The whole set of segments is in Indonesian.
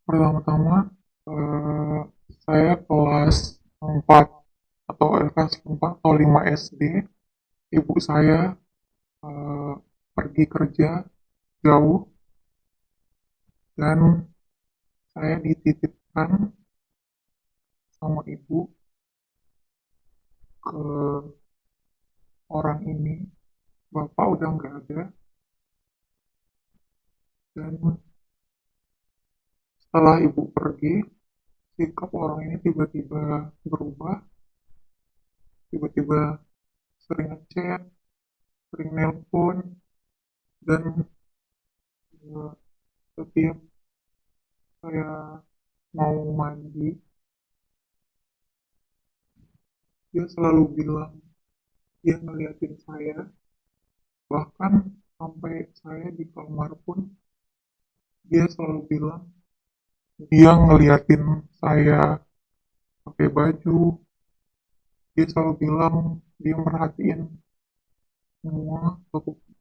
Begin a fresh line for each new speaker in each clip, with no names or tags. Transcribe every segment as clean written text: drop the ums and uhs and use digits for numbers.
Pertama-tama, eee, saya kelas 4 atau kelas 4 atau 5 SD, ibu saya, eee, pergi kerja jauh dan saya dititipkan sama ibu ke orang ini. Bapak udah nggak ada, dan setelah ibu pergi, sikap orang ini tiba-tiba berubah, tiba-tiba sering ngechat, sering nelpon, dan eee, setiap saya mau mandi, dia selalu bilang dia ngeliatin saya, bahkan sampai saya di kamar pun dia selalu bilang dia ngeliatin saya pakai baju, dia selalu bilang dia merhatiin semua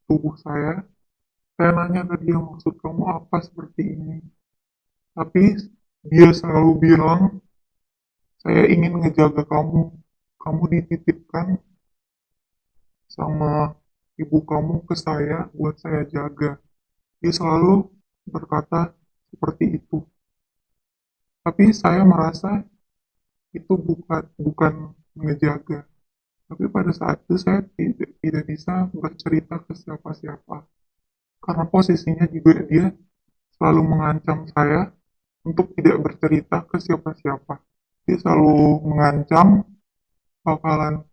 tubuh saya. Saya nanya ke dia, maksud kamu apa seperti ini? Tapi dia selalu bilang, saya ingin ngejaga kamu. Kamu dititipkan sama ibu kamu ke saya buat saya jaga. Dia selalu berkata seperti itu. Tapi saya merasa itu bukan menjaga. Tapi pada saat itu saya tidak bisa bercerita ke siapa-siapa. Karena posisinya juga dia selalu mengancam saya untuk tidak bercerita ke siapa-siapa. Dia selalu mengancam bakalan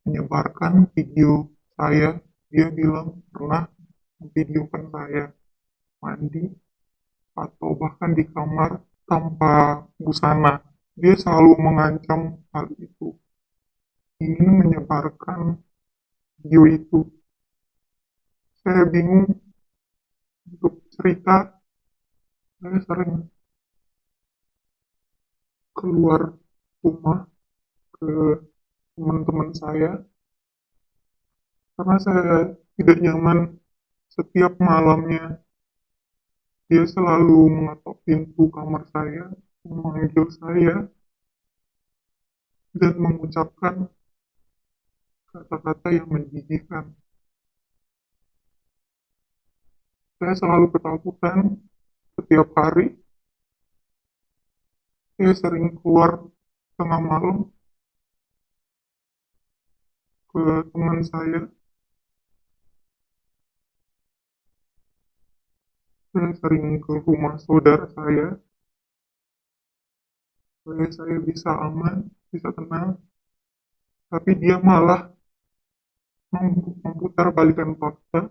menyebarkan video saya. Dia bilang pernah memvideokan saya mandi atau bahkan di kamar tanpa busana. Dia selalu mengancam hal itu, ingin menyebarkan video itu. Saya bingung untuk cerita, saya sering keluar rumah ke teman-teman saya karena saya tidak nyaman. Setiap malamnya dia selalu mengetok pintu kamar saya, memanggil saya, dan mengucapkan kata-kata yang menjijikan. Saya selalu ketakutan. Setiap hari saya sering keluar tengah malam ke teman saya sering ke rumah saudara saya, supaya saya bisa aman, bisa tenang. Tapi dia malah memutar balikan fakta.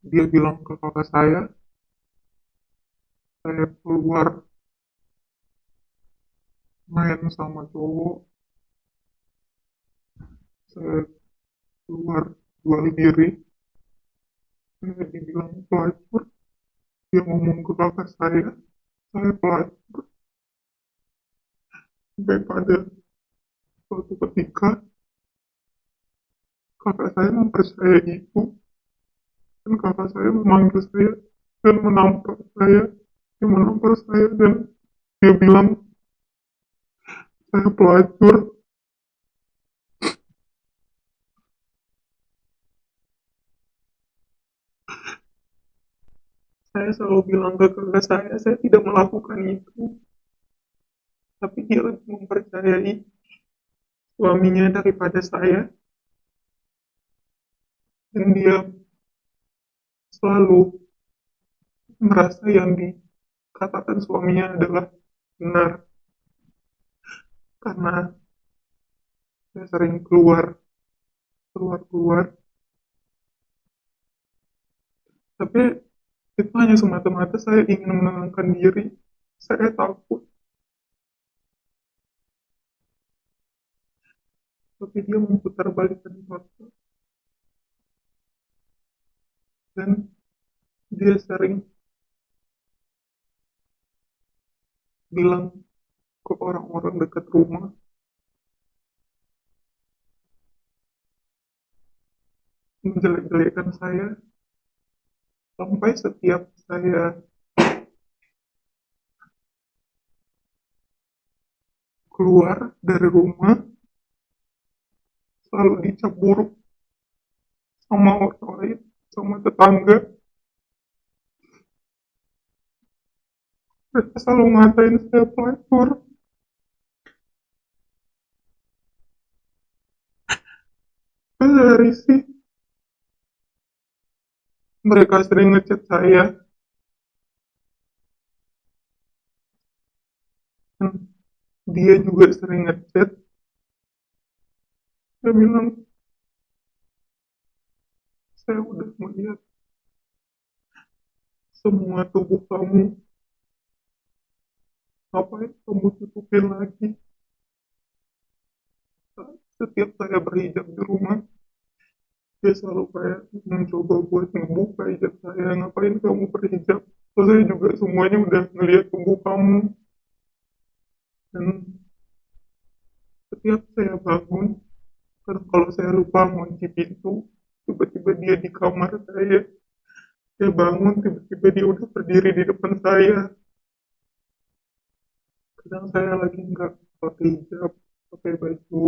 Dia bilang ke kakak saya keluar main sama cowok, saya keluar jual diri, saya dibilang pelacur. Dia ngomong ke kakak saya pelacur. Sampai pada suatu ketika kakak saya mempercayai itu, dan kakak saya memanggil saya dan menampar saya. Dia menampar saya dan dia bilang saya pelacur. Saya selalu bilang ke kakak saya tidak melakukan itu. Tapi dia lebih mempercayai suaminya daripada saya. Dan dia selalu merasa yang dikatakan suaminya adalah benar. Karena saya sering keluar. Tapi itu hanya semata-mata saya ingin menenangkan diri. Saya takut. Tapi dia memutar balikan fakta. Dan dia sering bilang ke orang-orang dekat rumah, menjelek-jelekan saya, sampai setiap saya keluar dari rumah selalu dicap buruk sama orang lain, sama tetangga. Mereka selalu ngatain saya pelacur. Saya risih. Mereka sering ngechat saya. Dan dia juga sering ngechat. Saya bilang, saya udah melihat semua tubuh kamu. Ngapain kamu tutupin lagi? Setiap saya berhijab di rumah, dia selalu kayak mencoba buat ngebuka hijab saya. Ngapain kamu berhijab? Terus saya juga semuanya udah ngelihat tubuh kamu. Dan setiap saya bangun, kan kalau saya lupa kunci pintu, tiba-tiba dia di kamar saya. Saya bangun, tiba-tiba dia udah berdiri di depan saya. Kadang saya lagi nggak pakai hijab, pakai baju,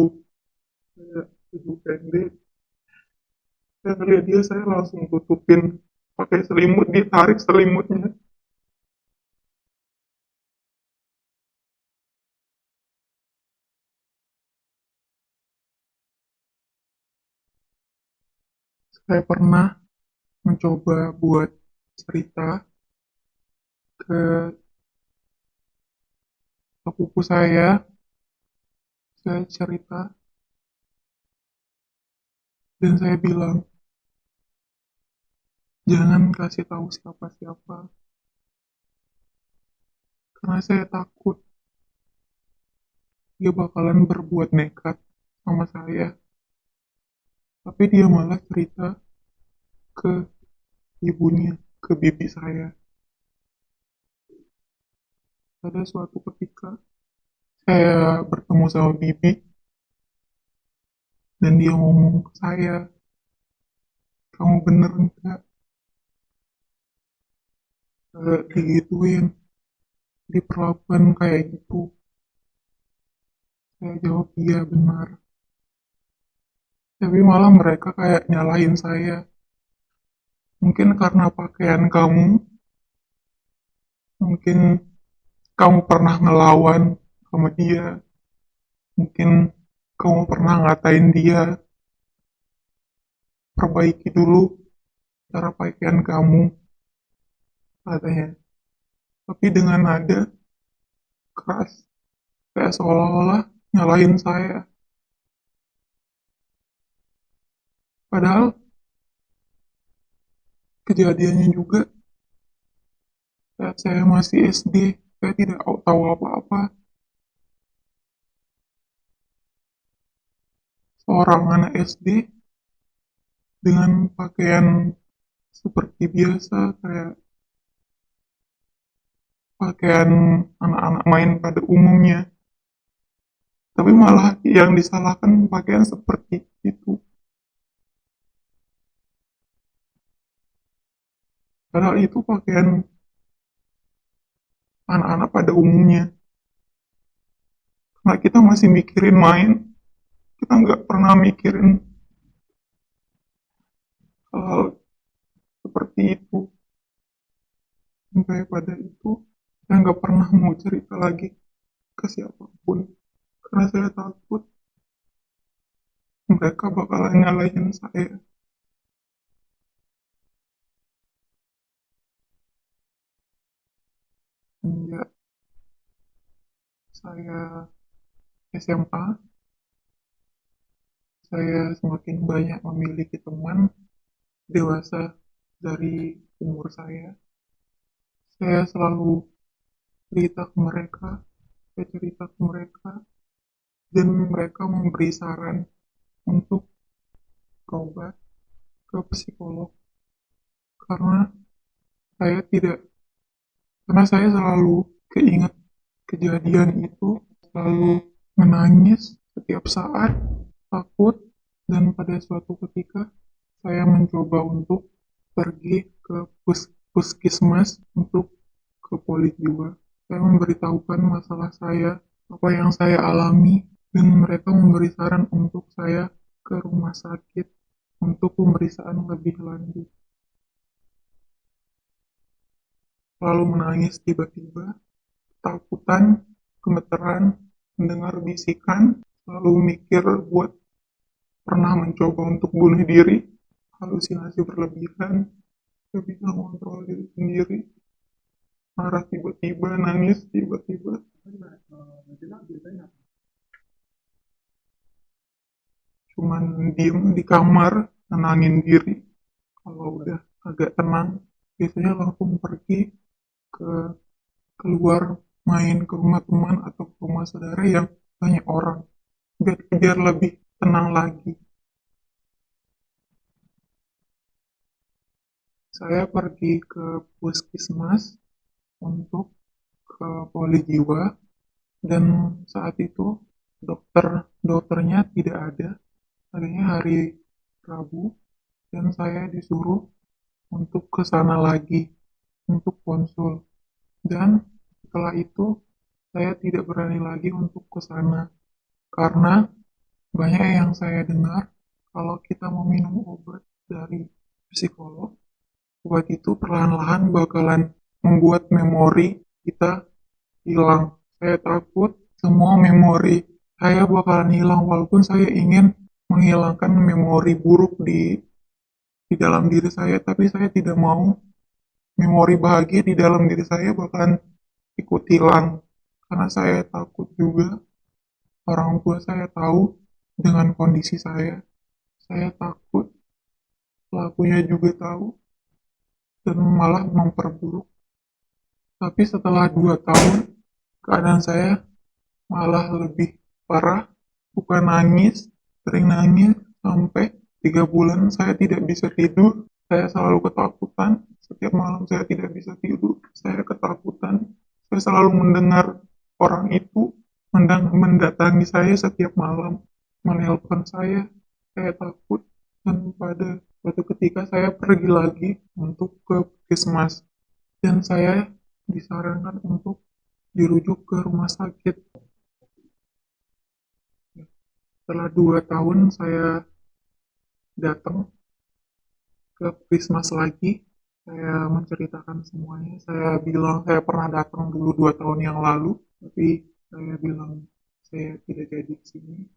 kayak baju pendek. Saya ngeliat dia, saya langsung tutupin pakai selimut, dia tarik selimutnya. Saya pernah mencoba buat cerita ke sepupu saya cerita dan saya bilang, jangan kasih tahu siapa-siapa, karena saya takut dia bakalan berbuat nekat sama saya. Tapi dia malah cerita ke ibunya, ke bibi saya. Pada suatu ketika, saya bertemu sama bibi, dan dia ngomong ke saya, kamu bener nggak digituin, diperlakukan kayak gitu? Saya jawab, iya benar. Tapi malah mereka kayak nyalahin saya. Mungkin karena pakaian kamu, mungkin kamu pernah ngelawan sama dia, mungkin kamu pernah ngatain dia, perbaiki dulu cara pakaian kamu, katanya. Tapi dengan nada keras, kayak seolah-olah nyalahin saya. Padahal kejadiannya juga saat saya masih SD, saya tidak tahu apa-apa. Seorang anak SD dengan pakaian seperti biasa, kayak pakaian anak-anak main pada umumnya. Tapi malah yang disalahkan pakaian seperti itu. Padahal itu pakaian anak-anak pada umumnya. Karena kita masih mikirin main, kita nggak pernah mikirin hal-hal seperti itu. Sampai pada itu, saya nggak pernah mau cerita lagi ke siapapun. Karena saya takut mereka bakalan nyalahin saya. Sejak saya SMA, saya semakin banyak memiliki teman dewasa dari umur saya. Saya selalu cerita ke mereka, saya cerita ke mereka, dan mereka memberi saran untuk berobat ke psikolog. Karena saya tidak, karena saya selalu keinget kejadian itu, selalu menangis setiap saat, takut, dan pada suatu ketika saya mencoba untuk pergi ke puskesmas untuk ke poli jiwa. Saya memberitahukan masalah saya apa yang saya alami, dan mereka memberi saran untuk saya ke rumah sakit untuk pemeriksaan lebih lanjut. Lalu menangis tiba-tiba, ketakutan, gemeteran, mendengar bisikan, lalu mikir buat pernah mencoba untuk bunuh diri, halusinasi berlebihan, gak bisa mengontrol diri sendiri, marah tiba-tiba, nangis tiba-tiba. Cuman diem di kamar, nenangin diri. Kalau udah agak tenang, biasanya langsung pergi ke keluar, main ke rumah teman atau ke rumah saudara yang banyak orang, biar lebih tenang lagi. Saya pergi ke puskesmas untuk ke poli jiwa, dan saat itu dokternya tidak ada, adanya hari Rabu, dan saya disuruh untuk ke sana lagi untuk konsul. Dan setelah itu saya tidak berani lagi untuk ke sana karena banyak yang saya dengar kalau kita meminum obat dari psikolog, obat itu perlahan-lahan bakalan membuat memori kita hilang. Saya takut semua memori saya bakalan hilang, walaupun saya ingin menghilangkan memori buruk di dalam diri saya, tapi saya tidak mau memori bahagia di dalam diri saya bakalan ikut hilang. Karena saya takut juga orang tua saya tahu dengan kondisi saya. Saya takut pelakunya juga tahu dan malah memperburuk. Tapi setelah 2 tahun, keadaan saya malah lebih parah. Bukan nangis, sering nangis, sampai 3 bulan saya tidak bisa tidur. Saya selalu ketakutan, setiap malam saya tidak bisa tidur. Saya ketakutan, saya selalu mendengar orang itu mendatangi saya setiap malam, menelpon saya takut. Dan pada suatu ketika saya pergi lagi untuk ke puskesmas, dan saya disarankan untuk dirujuk ke rumah sakit. Setelah 2 tahun saya datang ke puskesmas lagi, saya menceritakan semuanya. Saya bilang saya pernah datang dulu 2 tahun yang lalu, tapi saya bilang saya tidak jadi ke sini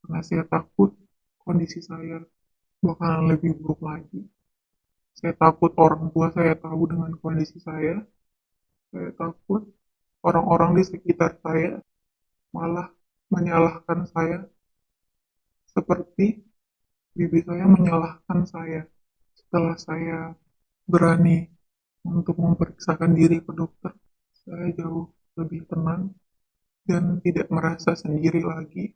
karena saya takut kondisi saya bakalan lebih buruk lagi. Saya takut orang tua saya tahu dengan kondisi saya takut orang-orang di sekitar saya malah menyalahkan saya seperti bibi saya menyalahkan saya. Setelah saya berani untuk memeriksakan diri ke dokter, saya jauh lebih tenang dan tidak merasa sendiri lagi,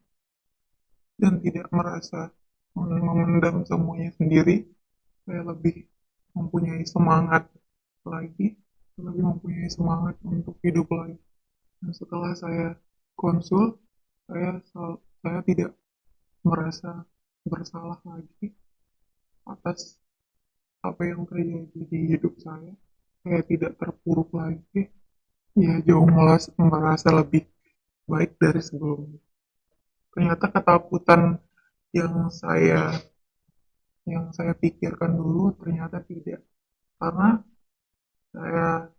dan tidak merasa memendam semuanya sendiri. Saya lebih mempunyai semangat lagi, lebih mempunyai semangat untuk hidup lagi. Dan setelah saya konsul, saya tidak merasa bersalah lagi atas apa yang terjadi di hidup saya. Saya tidak terpuruk lagi, ya jauh merasa lebih baik dari sebelumnya. Ternyata ketakutan yang saya pikirkan dulu ternyata tidak, karena saya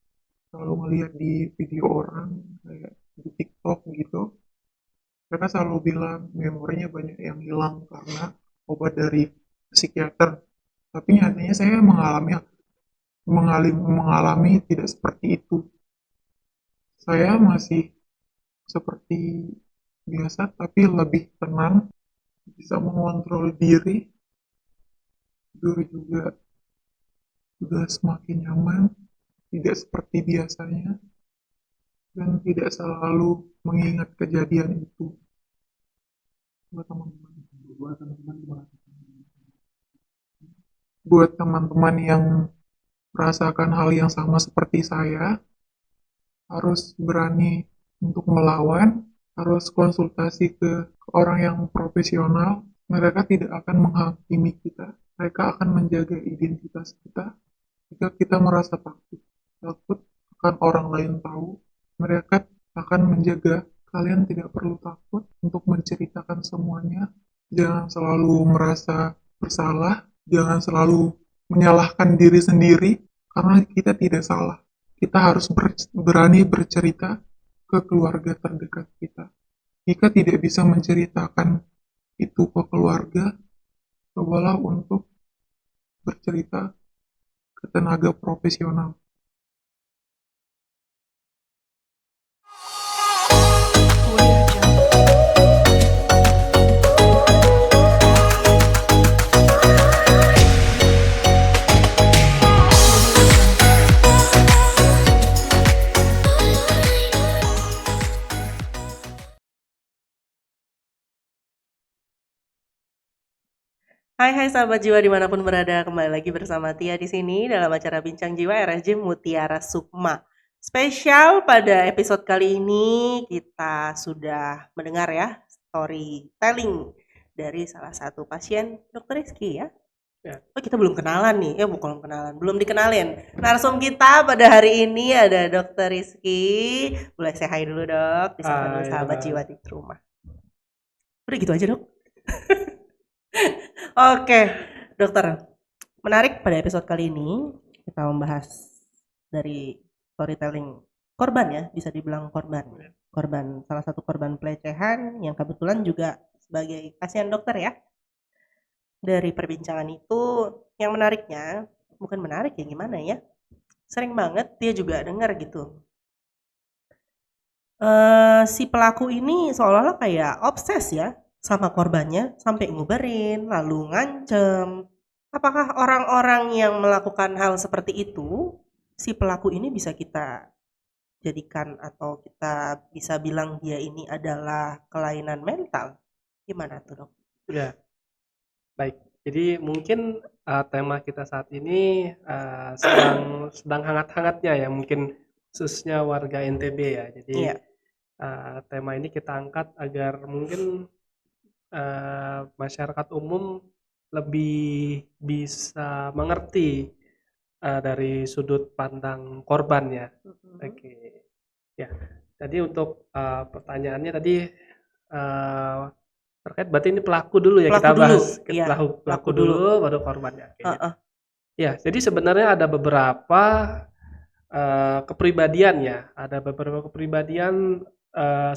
selalu melihat di video orang kayak di TikTok gitu, mereka selalu bilang memorinya banyak yang hilang karena obat dari psikiater. Tapi nyatanya saya mengalami tidak seperti itu. Saya masih seperti biasa, tapi lebih tenang, bisa mengontrol diri, tidur juga sudah semakin nyaman, tidak seperti biasanya, dan tidak selalu mengingat kejadian itu. Buat teman-teman, buat teman-teman yang merasakan hal yang sama seperti saya, harus berani untuk melawan, harus konsultasi ke orang yang profesional. Mereka tidak akan menghakimi kita, mereka akan menjaga identitas kita. Jika kita merasa takut akan orang lain tahu, mereka akan menjaga kalian tidak perlu takut untuk menceritakan semuanya. Jangan selalu merasa bersalah, jangan selalu menyalahkan diri sendiri, karena kita tidak salah. Kita harus berani bercerita ke keluarga terdekat kita. Jika tidak bisa menceritakan itu ke keluarga, cobalah untuk bercerita ke tenaga profesional.
Hai sahabat jiwa dimanapun berada, kembali lagi bersama Tia di sini dalam acara Bincang Jiwa RSJ Mutiara Sukma. Spesial pada episode kali ini kita sudah mendengar ya storytelling dari salah satu pasien Dr. Rizky ya. Oh kita belum kenalan nih, belum dikenalin. Narsum kita pada hari ini ada Dr. Rizky. Boleh say hi dulu dok, disapa dulu sahabat jiwa di rumah. Udah gitu aja dok. Oke, dokter. Menarik pada episode kali ini kita membahas dari storytelling korban ya, bisa dibilang korban. Salah satu korban pelecehan yang kebetulan juga sebagai pasien dokter ya. Dari perbincangan itu yang menariknya, bukan menarik ya gimana ya. Sering banget dia juga dengar gitu. Si pelaku ini seolah-olah kayak obses ya sama korbannya sampai nguberin, lalu ngancem. Apakah orang-orang yang melakukan hal seperti itu, si pelaku ini bisa kita jadikan atau kita bisa bilang dia ini adalah kelainan mental? Gimana tuh dok?
Ya, baik. Jadi mungkin tema kita saat ini sedang hangat-hangatnya ya, mungkin khususnya warga NTB ya. Jadi
Iya.
Tema ini kita angkat agar mungkin masyarakat umum lebih bisa mengerti dari sudut pandang korban ya. Oke. Ya. Tadi untuk pertanyaannya tadi terkait berarti ini pelaku dulu ya, kita bahas.
Iya,
Pelaku dulu baru korban ya. Ya, jadi sebenarnya ada beberapa kepribadian ya. Ada beberapa kepribadian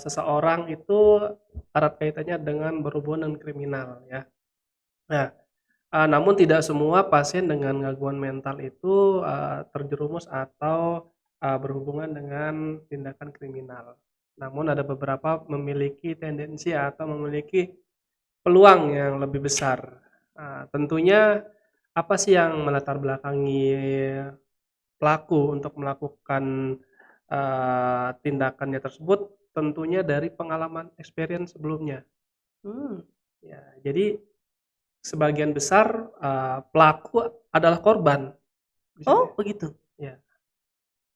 seseorang itu erat kaitannya dengan berhubungan dengan kriminal ya. Nah, namun tidak semua pasien dengan gangguan mental itu terjerumus atau berhubungan dengan tindakan kriminal. Namun ada beberapa memiliki tendensi atau memiliki peluang yang lebih besar. Tentunya apa sih yang melatar belakangi pelaku untuk melakukan tindakannya tersebut? Tentunya dari pengalaman experience sebelumnya. Ya, jadi sebagian besar pelaku adalah korban.
Oh begitu?
Ya.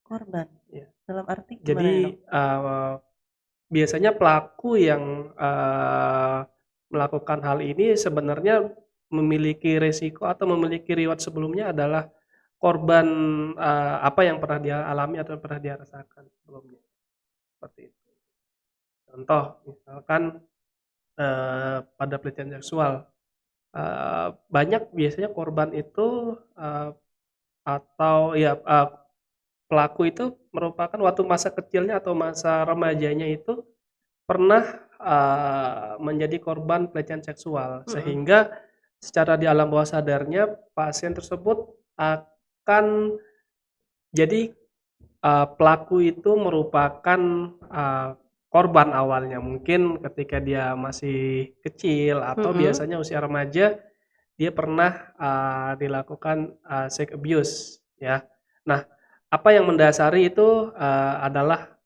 Korban?
Ya.
Dalam arti gimana?
Jadi biasanya pelaku yang melakukan hal ini sebenarnya memiliki resiko atau memiliki riwayat sebelumnya adalah korban apa yang pernah dia alami atau pernah dia rasakan sebelumnya. Seperti itu. Contoh, misalkan pada pelecehan seksual, banyak biasanya korban itu atau ya pelaku itu merupakan waktu masa kecilnya atau masa remajanya itu pernah menjadi korban pelecehan seksual, sehingga secara di alam bawah sadarnya pasien tersebut akan jadi pelaku itu merupakan korban awalnya mungkin ketika dia masih kecil atau biasanya usia remaja dia pernah dilakukan sex abuse ya. Nah, apa yang mendasari itu adalah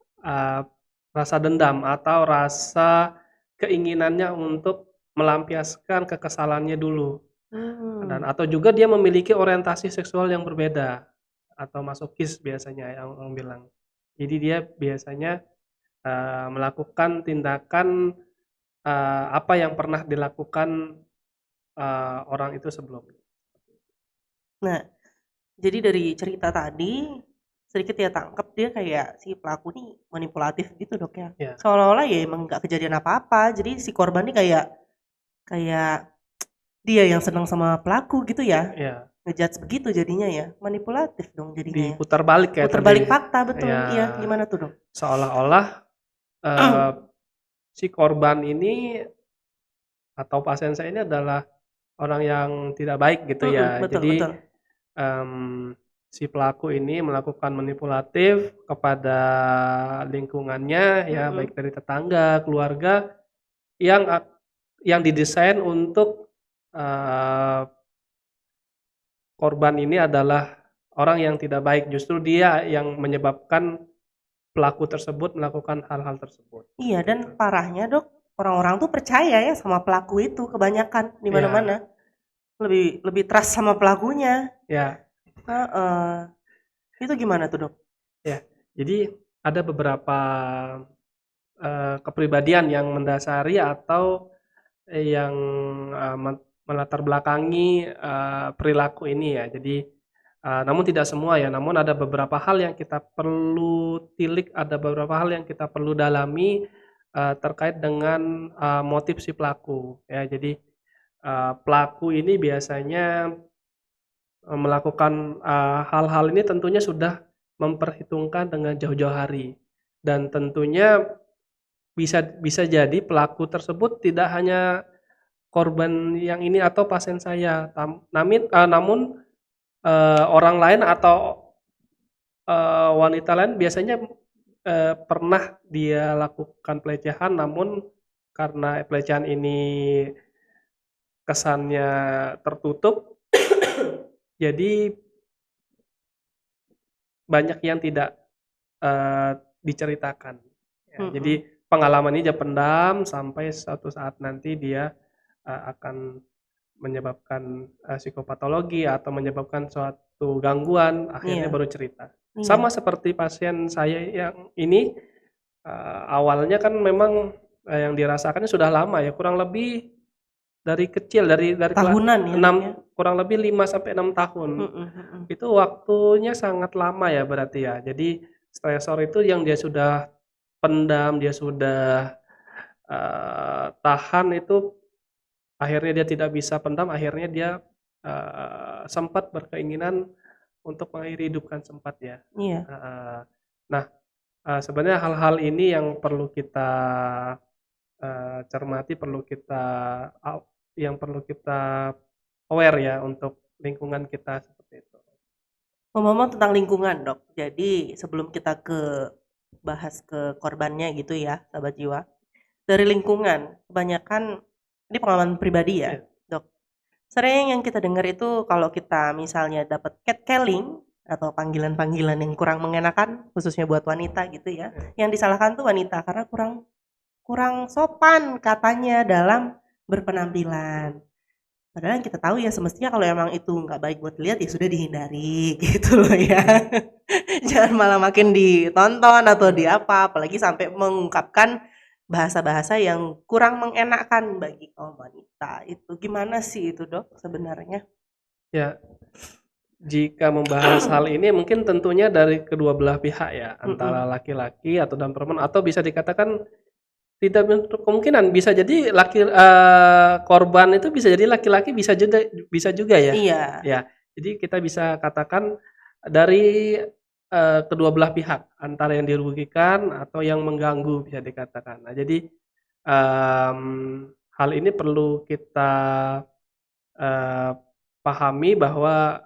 rasa dendam atau rasa keinginannya untuk melampiaskan kekesalannya dulu. Dan atau juga dia memiliki orientasi seksual yang berbeda atau masokis biasanya yang orang bilang. Jadi dia biasanya melakukan tindakan apa yang pernah dilakukan orang itu sebelumnya.
Nah, jadi dari cerita tadi sedikit ya tangkap dia kayak si pelaku nih manipulatif gitu dok ya.
Ya,
Seolah-olah ya emang nggak kejadian apa-apa. Jadi si korban nih kayak dia yang senang sama pelaku gitu ya.
ya,
Ngejudge begitu jadinya ya. Manipulatif dong jadinya ya.
diputar balik kayak
Putar
tadi.
balik fakta betul.
Ya,
Iya, gimana tuh dok?
seolah-olah eh, si korban ini atau pasien saya ini adalah orang yang tidak baik gitu ya.
Betul
Jadi
betul.
si pelaku ini melakukan manipulatif kepada lingkungannya ya,
Mm-mm.
baik dari tetangga, keluarga yang yang didesain untuk korban ini adalah orang yang tidak baik. Justru dia yang menyebabkan pelaku tersebut melakukan hal-hal tersebut.
Iya
Gitu.
dan parahnya dok, orang-orang tuh percaya ya sama pelaku itu kebanyakan di
Ya,
mana-mana. Lebih trust sama pelakunya.
ya,
Heeh. Itu gimana tuh dok?
ya. Jadi ada beberapa kepribadian yang mendasari atau yang melatar belakangi perilaku ini ya. Jadi namun tidak semua ya, namun ada beberapa hal yang kita perlu tilik, ada beberapa hal yang kita perlu dalami terkait dengan motif si pelaku ya. Jadi pelaku ini biasanya melakukan hal-hal ini tentunya sudah memperhitungkan dengan jauh-jauh hari, dan tentunya bisa jadi pelaku tersebut tidak hanya korban yang ini atau pasien saya, namun orang lain atau wanita lain biasanya pernah dia lakukan pelecehan, namun karena pelecehan ini kesannya tertutup, jadi banyak yang tidak diceritakan. Ya, jadi pengalaman ini dia pendam sampai suatu saat nanti dia akan menyebabkan psikopatologi atau menyebabkan suatu gangguan, akhirnya
Iya.
baru cerita.
Iya.
Sama seperti pasien saya yang ini, awalnya kan memang yang dirasakannya sudah lama ya, kurang lebih dari kecil, dari
Tahunan ya,
6,
ya.
kurang lebih 5 sampai 6 tahun. Itu waktunya sangat lama ya berarti ya. Jadi stresor itu yang dia sudah pendam, dia sudah tahan, itu akhirnya dia tidak bisa pendam, akhirnya dia sempat berkeinginan untuk mengakhiri hidup kan, sempat ya.
Iya.
Nah, sebenarnya hal-hal ini yang perlu kita cermati, perlu kita aware ya untuk lingkungan kita seperti itu.
Ngomong-ngomong tentang lingkungan dok, jadi sebelum kita bahas ke korbannya gitu ya, sahabat jiwa, dari lingkungan, kebanyakan ini pengalaman pribadi ya, dok. Sering yang kita dengar itu kalau kita misalnya dapat catcalling atau panggilan-panggilan yang kurang mengenakan, khususnya buat wanita gitu ya, yang disalahkan tuh wanita karena kurang sopan katanya dalam berpenampilan. Padahal yang kita tahu ya semestinya kalau emang itu nggak baik buat dilihat ya sudah dihindari gitu loh ya. Jangan malah makin ditonton atau di apa, apalagi sampai mengungkapkan bahasa-bahasa yang kurang mengenakan bagi kaum wanita. Itu gimana sih itu dok sebenarnya?
Ya, jika membahas hal ini mungkin tentunya dari kedua belah pihak ya, antara laki-laki atau dan perempuan, atau bisa dikatakan tidak menutup kemungkinan bisa jadi korban itu bisa jadi laki-laki, bisa juga ya.
Iya.
Ya, jadi kita bisa katakan dari kedua belah pihak, antara yang dirugikan atau yang mengganggu bisa dikatakan. Nah, jadi hal ini perlu kita pahami bahwa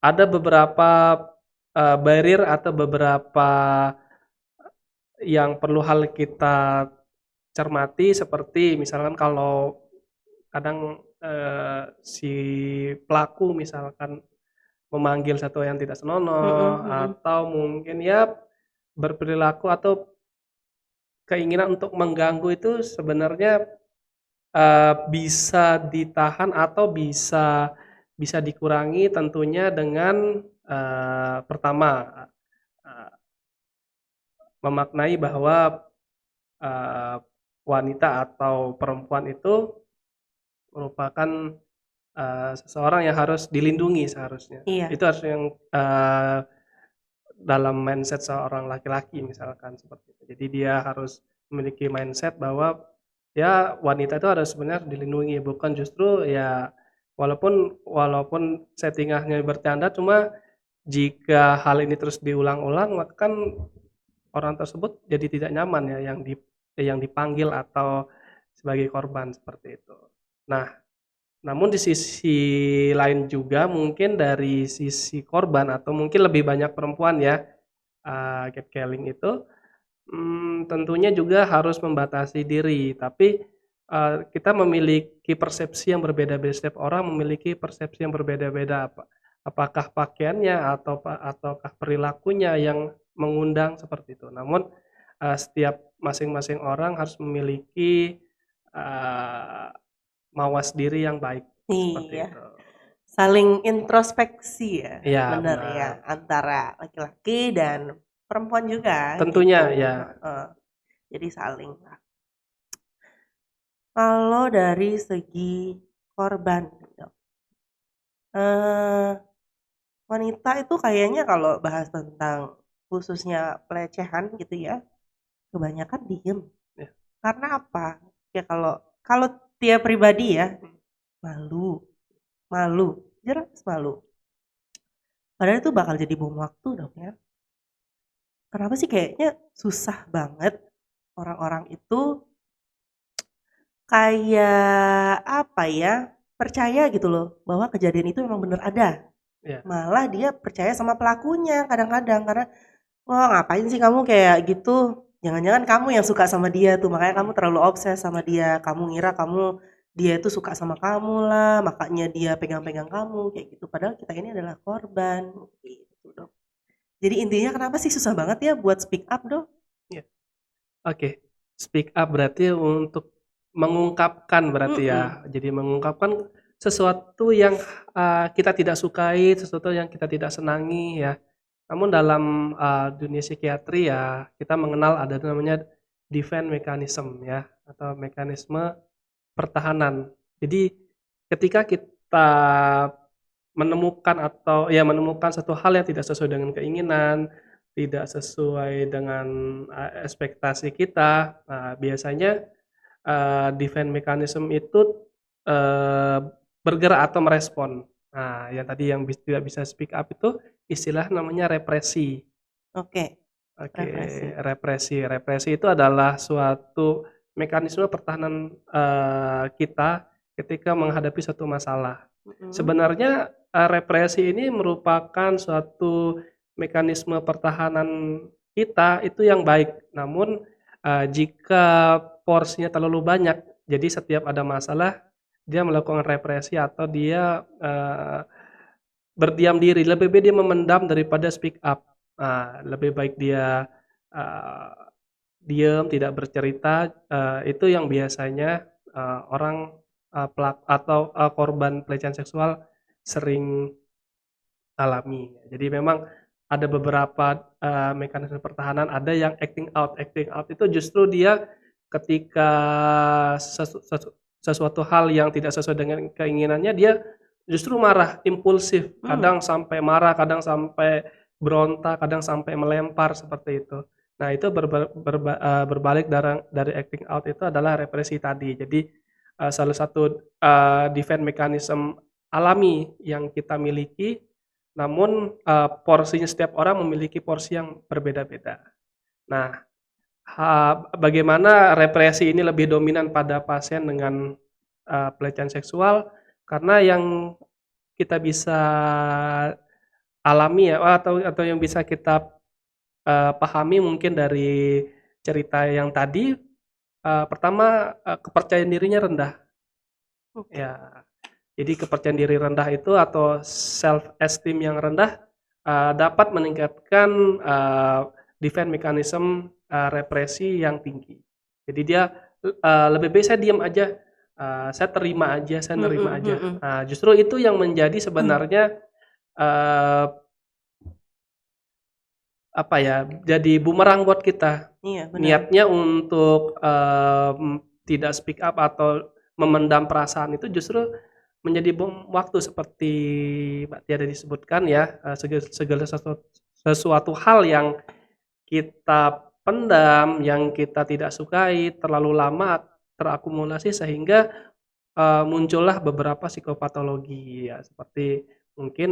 ada beberapa barrier atau beberapa yang perlu hal kita cermati, seperti misalkan kalau kadang si pelaku misalkan memanggil satu yang tidak senonoh, atau mungkin ya berperilaku atau keinginan untuk mengganggu, itu sebenarnya bisa ditahan atau bisa dikurangi tentunya dengan pertama memaknai bahwa wanita atau perempuan itu merupakan seseorang yang harus dilindungi seharusnya.
Iya.
Itu harus yang dalam mindset seorang laki-laki misalkan seperti itu. Jadi dia harus memiliki mindset bahwa ya wanita itu harus sebenarnya dilindungi, bukan justru ya walaupun walaupun settingannya bercanda, cuma jika hal ini terus diulang-ulang maka kan orang tersebut jadi tidak nyaman ya yang dipanggil atau sebagai korban seperti itu. Nah, namun di sisi lain juga mungkin dari sisi korban atau mungkin lebih banyak perempuan ya, catcalling itu, tentunya juga harus membatasi diri. Tapi, kita memiliki persepsi yang berbeda-beda, setiap orang memiliki persepsi yang berbeda-beda, apakah pakaiannya ataukah perilakunya yang mengundang seperti itu. Namun, setiap masing-masing orang harus memiliki, eee mawas diri yang baik, seperti
Iya,
itu.
saling introspeksi ya,
Iya,
bener ya,
benar.
antara laki-laki dan perempuan juga
Tentunya
gitu,
ya,
heeh. Jadi saling lah. Kalau dari segi korban gitu, eee, wanita itu kayaknya kalau bahas tentang khususnya pelecehan gitu ya, kebanyakan diem.
ya,
Karena apa? Ya kalau kalau dia pribadi ya, malu malu, jelas malu. Padahal itu bakal jadi bom waktu dong ya. Kenapa sih kayaknya susah banget orang-orang itu kayak apa ya, percaya gitu loh bahwa kejadian itu memang bener ada.
ya,
Malah dia percaya sama pelakunya kadang-kadang karena, "Wah ngapain sih kamu kayak gitu? Jangan-jangan kamu yang suka sama dia tuh, makanya kamu
mhm,
terlalu obses sama dia. Kamu ngira dia itu suka sama kamu lah, makanya dia pegang-pegang kamu," kayak gitu. Padahal kita ini adalah korban, gitu dong. Jadi intinya kenapa sih susah banget ya buat speak up dong?
iya. Oke, speak up berarti untuk mengungkapkan berarti
Mhm,
ya. Jadi mengungkapkan sesuatu yang, kita tidak sukai, sesuatu yang kita tidak senangi ya. Namun dalam, dunia psikiatri ya kita mengenal ada namanya defense mechanism ya, atau mekanisme pertahanan. Jadi ketika kita menemukan satu hal yang tidak sesuai dengan keinginan, tidak sesuai dengan, ekspektasi kita, nah biasanya, defense mechanism itu, eee, bergerak atau merespon. Nah, yang tadi yang tidak bisa speak up itu istilah namanya represi.
oke,
Oke,
represi.
represi. Represi itu adalah suatu mekanisme pertahanan, kita ketika menghadapi suatu masalah.
Mhm,
Sebenarnya, represi ini merupakan suatu mekanisme pertahanan kita itu yang baik. Namun, jika porsinya terlalu banyak, jadi setiap ada masalah dia melakukan represi atau dia, berdiam diri, lebih baik dia memendam daripada speak up. Lebih baik dia, eee, diem, tidak bercerita, itu yang biasanya, orang, korban pelecehan seksual sering alami. Jadi memang ada beberapa, mekanisme pertahanan, ada yang acting out. Acting out itu justru dia ketika sesuatu hal yang tidak sesuai dengan keinginannya, dia justru marah, impulsif,
mmm,
kadang sampai marah, kadang sampai berontak, kadang sampai melempar, seperti itu. Nah, itu berbalik dari acting out itu adalah represi tadi. Jadi, salah satu, defense mechanism alami yang kita miliki, namun, porsinya setiap orang memiliki porsi yang berbeda-beda. Nah, bagaimana represi ini lebih dominan pada pasien dengan, pelecehan seksual, karena yang kita bisa alami ya, atau yang bisa kita, pahami mungkin dari cerita yang tadi, pertama, kepercayaan dirinya rendah,
oke.
ya. Jadi kepercayaan diri rendah itu atau self esteem yang rendah, dapat meningkatkan, defense mechanism, represi yang tinggi. Jadi dia, lebih baik saya diam aja, saya terima aja, saya
Mhm
nerima aja.
mhm.
Nah, justru itu yang menjadi sebenarnya, eee, apa ya, jadi bumerang buat kita.
Iya benar.
Niatnya untuk, tidak speak up atau memendam perasaan itu justru menjadi bom waktu seperti Mbak Tia tadi disebutkan ya, segala sesuatu hal yang kita pendam, yang kita tidak sukai terlalu lama terakumulasi sehingga muncullah beberapa psikopatologi ya, seperti mungkin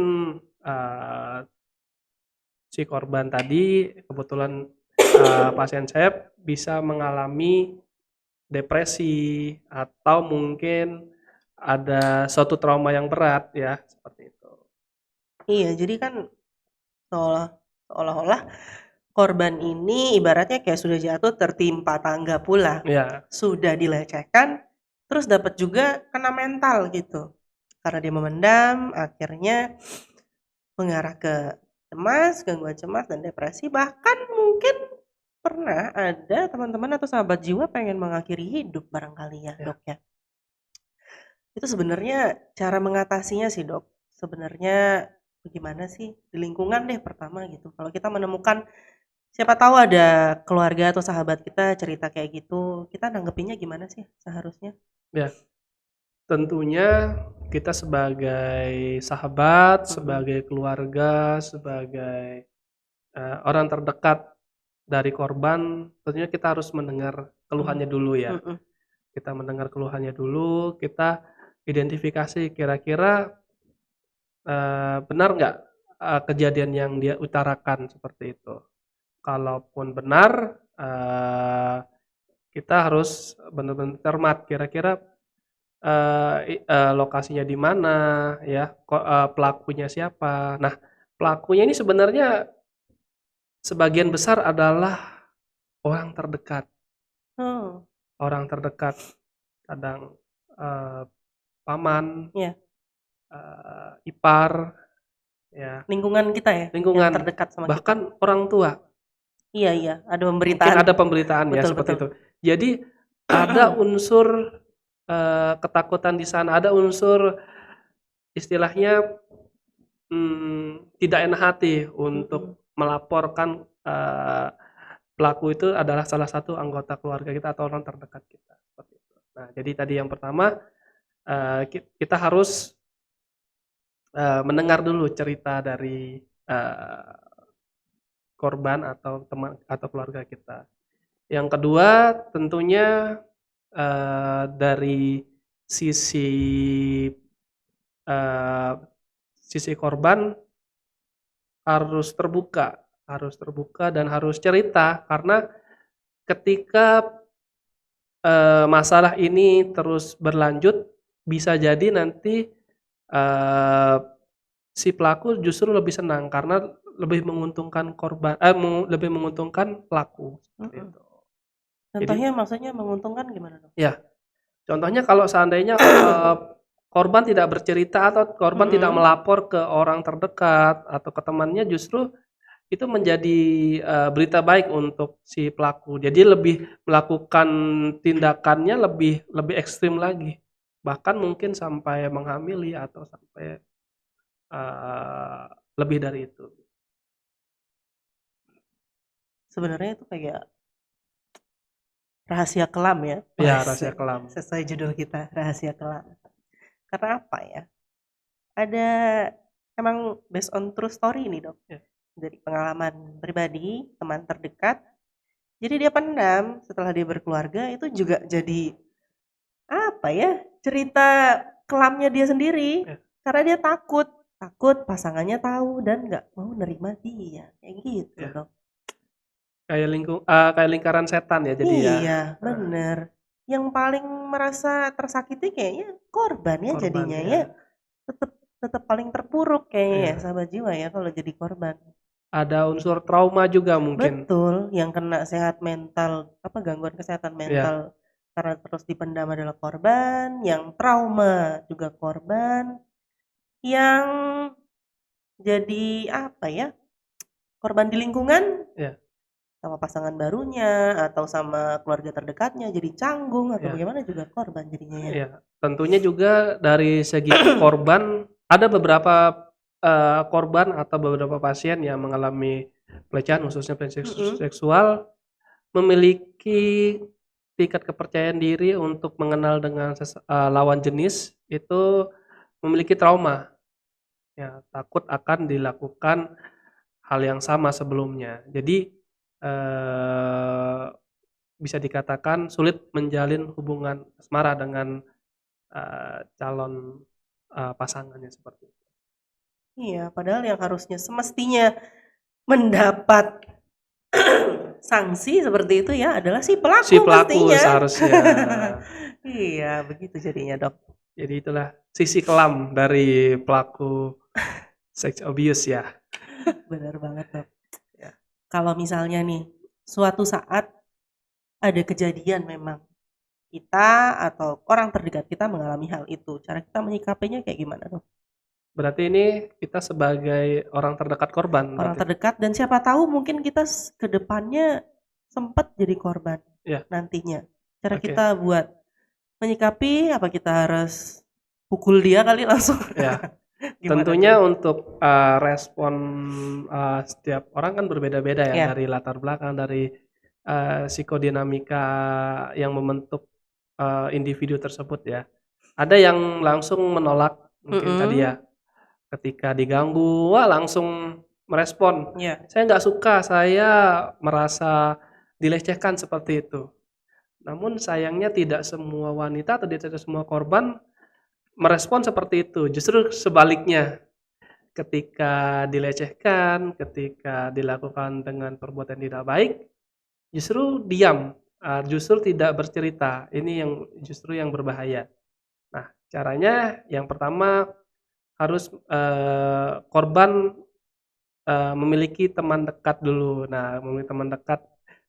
si korban tadi kebetulan pasien saya bisa mengalami depresi atau mungkin ada suatu trauma yang berat ya, seperti itu.
Iya, jadi kan seolah-olah korban ini ibaratnya kayak sudah jatuh tertimpa tangga pula.
Ya,
Sudah dilecehkan, terus dapat juga kena mental gitu. Karena dia memendam, akhirnya mengarah ke cemas, gangguan cemas dan depresi. Bahkan mungkin pernah ada teman-teman atau sahabat jiwa pengen mengakhiri hidup barangkali ya,
Ya.
Dok ya. Itu sebenarnya cara mengatasinya sih, Dok. Sebenarnya bagaimana sih di lingkungan deh pertama gitu. Kalau kita menemukan siapa tahu ada keluarga atau sahabat kita cerita kayak gitu, kita nanggepinnya gimana sih seharusnya?
ya. Tentunya kita sebagai sahabat, sebagai keluarga, sebagai orang terdekat dari korban, tentunya kita harus mendengar keluhannya dulu ya.
Mm-mm.
Kita mendengar keluhannya dulu, kita identifikasi kira-kira benar nggak kejadian yang dia utarakan seperti itu. Kalaupun benar, kita harus benar-benar cermat kira-kira lokasinya di mana ya, pelakunya siapa. Nah, pelakunya ini sebenarnya sebagian besar adalah orang terdekat.
Oh,
Orang terdekat, kadang paman,
Iya.
ipar, ya,
Lingkungan kita ya, yang
lingkungan,
terdekat sama kita.
bahkan orang tua.
Iya, ada
Mungkin
pemberitaan.
ada pemberitaan ya
Betul,
seperti
betul.
itu. Jadi ada unsur ketakutan di sana, ada unsur istilahnya tidak enak hati untuk melaporkan pelaku itu adalah salah satu anggota keluarga kita atau orang terdekat kita, seperti itu. Nah, jadi tadi yang pertama kita harus mendengar dulu cerita dari korban atau teman atau keluarga kita. Yang kedua tentunya dari sisi korban harus terbuka dan harus cerita, karena ketika masalah ini terus berlanjut bisa jadi nanti si pelaku justru lebih senang karena lebih menguntungkan korban, lebih menguntungkan pelaku seperti itu.
Contohnya maksudnya menguntungkan gimana, Dok?
Ya, contohnya kalau seandainya korban tidak bercerita atau korban tidak melapor ke orang terdekat atau ke temannya, justru itu menjadi berita baik untuk si pelaku. Jadi lebih melakukan tindakannya lebih ekstrim lagi, bahkan mungkin sampai menghamili atau sampai lebih dari itu.
Sebenarnya itu kayak rahasia kelam ya.
Ya, rahasia kelam.
Sesuai judul kita, rahasia kelam. Karena apa ya? Ada emang based on true story nih, Dok.
Ya.
Dari pengalaman pribadi, teman terdekat. Jadi dia pendam setelah dia berkeluarga, itu juga jadi apa ya? Cerita kelamnya dia sendiri.
Ya.
Karena dia takut pasangannya tahu dan nggak mau nerima dia. Kayak gitu,
Ya.
Dok.
Kayak lingkaran setan ya jadi ya.
Iya, bener. Yang paling merasa tersakiti kayaknya korban ya
Korban,
jadinya
ya.
ya. Tetap paling terpuruk kayaknya ya
Iya.
sahabat jiwa ya kalau jadi korban.
Ada unsur trauma juga mungkin.
Betul, yang kena sehat mental, gangguan kesehatan mental karena terus dipendam adalah korban, yang trauma juga korban, yang jadi korban di lingkungan,
Iya.
sama pasangan barunya atau sama keluarga terdekatnya jadi canggung atau
Iya.
bagaimana juga korban jadinya ya.
Iya, tentunya juga dari segi korban ada beberapa korban atau beberapa pasien yang mengalami pelecehan khususnya pelecehan seksual memiliki tingkat kepercayaan diri untuk mengenal dengan lawan jenis itu memiliki trauma. Ya, takut akan dilakukan hal yang sama sebelumnya. Jadi bisa dikatakan sulit menjalin hubungan asmara dengan calon pasangannya seperti itu.
Iya, padahal yang harusnya semestinya mendapat sanksi seperti itu ya adalah si pelaku
Si pelaku
pastinya.
seharusnya.
Iya, begitu jadinya, Dok.
Jadi itulah sisi kelam dari pelaku sex abuse ya.
Benar banget, Dok.
Ya.
Kalau misalnya nih, suatu saat ada kejadian memang kita atau orang terdekat kita mengalami hal itu, cara kita menyikapinya kayak gimana, Dok?
Berarti ini kita sebagai orang terdekat korban.
Orang
berarti.
terdekat dan siapa tahu mungkin kita ke depannya sempat jadi korban
Ya.
nantinya. Cara
Oke.
kita buat menyikapi, apa kita harus pukul dia kali langsung?
Ya.
Gimana
Tentunya
tuh?
untuk respon setiap orang kan berbeda-beda ya,
Ya.
dari latar belakang, dari psikodinamika yang membentuk individu tersebut ya. Ada yang langsung menolak mungkin tadi ya, ketika diganggu, wah langsung merespon.
Ya.
Saya nggak suka, saya merasa dilecehkan seperti itu. Namun sayangnya tidak semua wanita atau tidak semua korban merespon seperti itu. Justru sebaliknya, ketika dilecehkan, ketika dilakukan dengan perbuatan tidak baik, justru diam, justru tidak bercerita. Ini yang justru yang berbahaya. Nah, caranya yang pertama harus korban memiliki teman dekat dulu. Nah, memiliki teman dekat,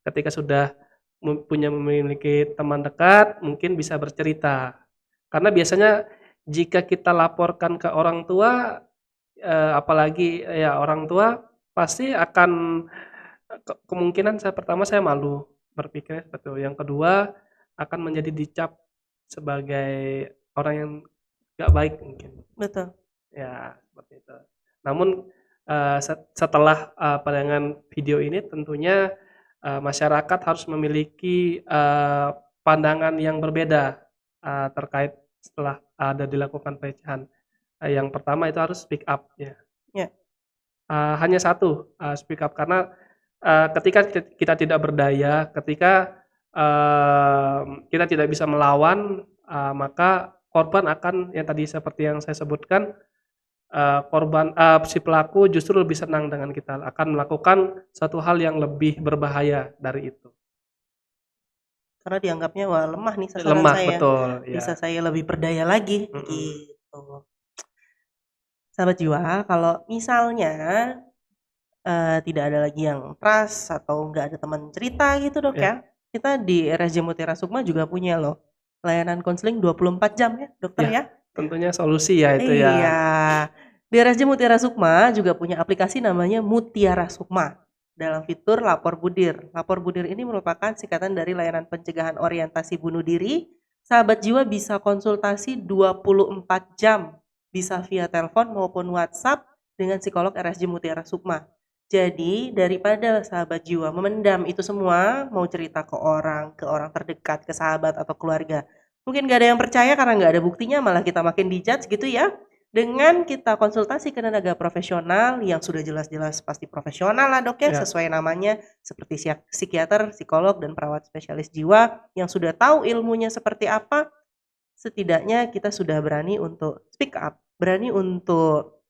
ketika sudah memiliki teman dekat, mungkin bisa bercerita. Karena biasanya jika kita laporkan ke orang tua, apalagi ya orang tua, pasti akan kemungkinan pertama saya malu, berpikirnya seperti itu. Yang kedua, akan menjadi dicap sebagai orang yang nggak baik mungkin.
Betul.
Ya, seperti itu. Namun setelah pandangan video ini tentunya masyarakat harus memiliki pandangan yang berbeda terkait setelah ada dilakukan pelecehan. Yang pertama itu harus speak up ya.
Ya.
Hanya satu, speak up, karena ketika kita tidak berdaya, ketika kita tidak bisa melawan, maka korban akan yang tadi seperti yang saya sebutkan, si pelaku justru lebih senang dengan kita, akan melakukan satu hal yang lebih berbahaya dari itu.
Karena dianggapnya wah lemah nih sasaran
Lemah,
saya.
betul.
Bisa
Ya.
saya lebih berdaya lagi gitu. Sahabat jiwa, kalau misalnya tidak ada lagi yang trust atau nggak ada teman cerita gitu, Dok ya. Kita di RSJ Mutiara Sukma juga punya loh layanan konseling 24 jam ya, Dokter ya.
Tentunya solusi ya itu ya.
Iya. Di RSJ Mutiara Sukma juga punya aplikasi namanya Mutiara Sukma dalam fitur Lapor Budir. Lapor Budir ini merupakan singkatan dari layanan pencegahan orientasi bunuh diri. Sahabat jiwa bisa konsultasi 24 jam, bisa via telepon maupun WhatsApp dengan psikolog RSJ Mutiara Sukma. Jadi daripada sahabat jiwa memendam itu semua, mau cerita ke orang terdekat, ke sahabat atau keluarga, mungkin gak ada yang percaya karena gak ada buktinya, malah kita makin dijudge gitu ya. Dengan kita konsultasi ke tenaga profesional yang sudah jelas-jelas pasti profesional lah, Dok ya, sesuai namanya, seperti psikiater, psikolog, dan perawat spesialis jiwa yang sudah tahu ilmunya seperti apa. Setidaknya kita sudah berani untuk speak up, berani untuk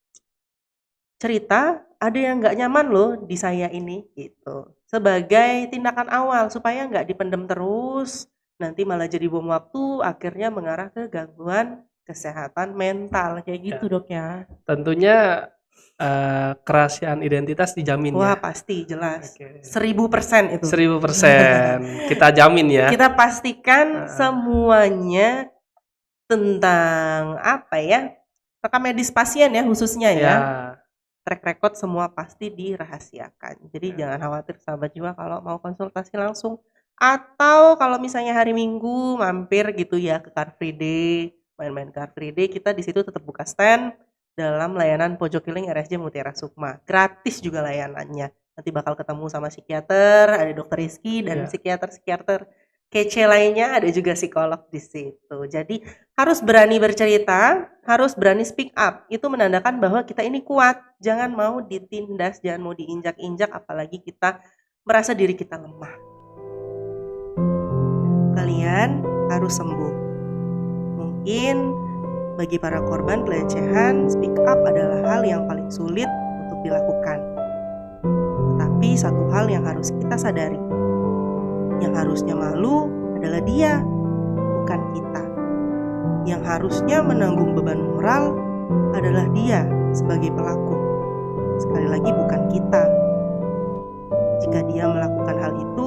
cerita, ada yang nggak nyaman loh di saya ini gitu. Sebagai tindakan awal supaya nggak dipendam terus, nanti malah jadi bom waktu, akhirnya mengarah ke gangguan kesehatan mental kayak gitu, Dok ya.
Tentunya kerahasiaan identitas dijamin ya.
Wah, pasti jelas. 1000% itu.
1000%. Kita jamin ya.
Kita pastikan semuanya tentang apa ya? Rekam medis pasien ya khususnya ya. Track record semua pasti dirahasiakan. Jadi jangan khawatir sahabat jiwa kalau mau konsultasi langsung. Atau kalau misalnya hari Minggu mampir gitu ya ke Car Free Day, main-main Car Free Day, kita di situ tetap buka stand dalam layanan pojok healing RSJ Mutiara Sukma. Gratis juga layanannya. Nanti bakal ketemu sama psikiater, ada Dokter Rizky dan psikiater-psikiater kece lainnya, ada juga psikolog di situ. Jadi harus berani bercerita, harus berani speak up. Itu menandakan bahwa kita ini kuat. Jangan mau ditindas, jangan mau diinjak-injak, apalagi kita merasa diri kita lemah. Kalian harus sembuh. Mungkin bagi para korban pelecehan, speak up adalah hal yang paling sulit untuk dilakukan. Tetapi satu hal yang harus kita sadari, yang harusnya malu adalah dia, bukan kita. Yang harusnya menanggung beban moral adalah dia sebagai pelaku. Sekali lagi bukan kita. Jika dia melakukan hal itu,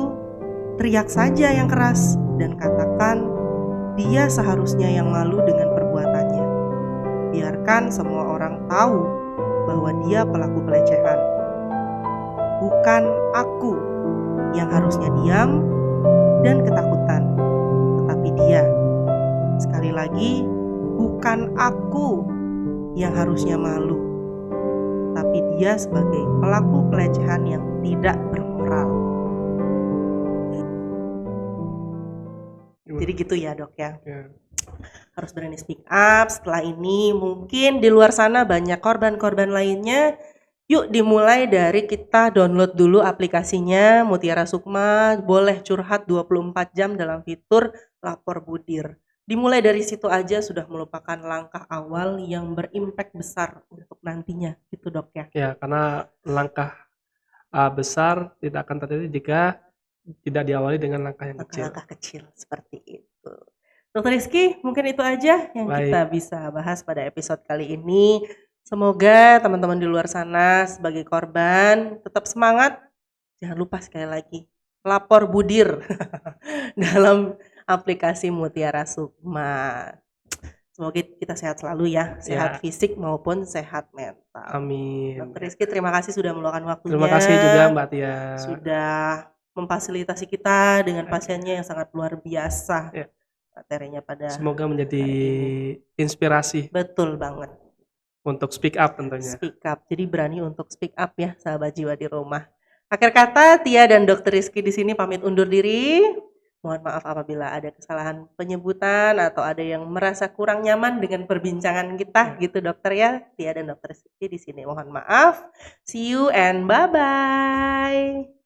teriak saja yang keras dan katakan dia seharusnya yang malu dengan perbuatannya. Biarkan semua orang tahu bahwa dia pelaku pelecehan. Bukan aku yang harusnya diam dan ketakutan, tetapi dia. Sekali lagi, bukan aku yang harusnya malu, tapi dia sebagai pelaku pelecehan yang tidak bermoral. Jadi gitu ya dok ya. Harus berani speak up. Setelah ini mungkin di luar sana banyak korban-korban lainnya. Yuk dimulai dari kita download dulu aplikasinya Mutiara Sukma, boleh curhat 24 jam dalam fitur lapor budir. Dimulai dari situ aja sudah merupakan langkah awal yang berimpact besar untuk nantinya, gitu dok ya.
Ya, karena langkah besar tidak akan terjadi jika tidak diawali dengan langkah yang kecil.
Langkah kecil seperti itu. Dokter Rizky, mungkin itu aja yang
Baik.
kita bisa bahas pada episode kali ini. Semoga teman-teman di luar sana sebagai korban tetap semangat. Jangan lupa sekali lagi lapor budir dalam aplikasi Mutiara Sukma. Semoga kita sehat selalu ya, sehat fisik maupun sehat mental.
Amin.
Dokter Rizky, terima kasih sudah meluangkan waktunya.
Terima kasih juga Mbak Tia.
Sudah memfasilitasi kita dengan pasiennya yang sangat luar biasa. Materinya pada
semoga menjadi inspirasi.
Betul banget.
Untuk speak up tentunya.
Speak up. Jadi berani untuk speak up ya sahabat jiwa di rumah. Akhir kata Tia dan Dokter Rizky di sini pamit undur diri. Mohon maaf apabila ada kesalahan penyebutan atau ada yang merasa kurang nyaman dengan perbincangan kita gitu dokter ya. Tia dan Dokter Rizky di sini mohon maaf. See you and bye bye.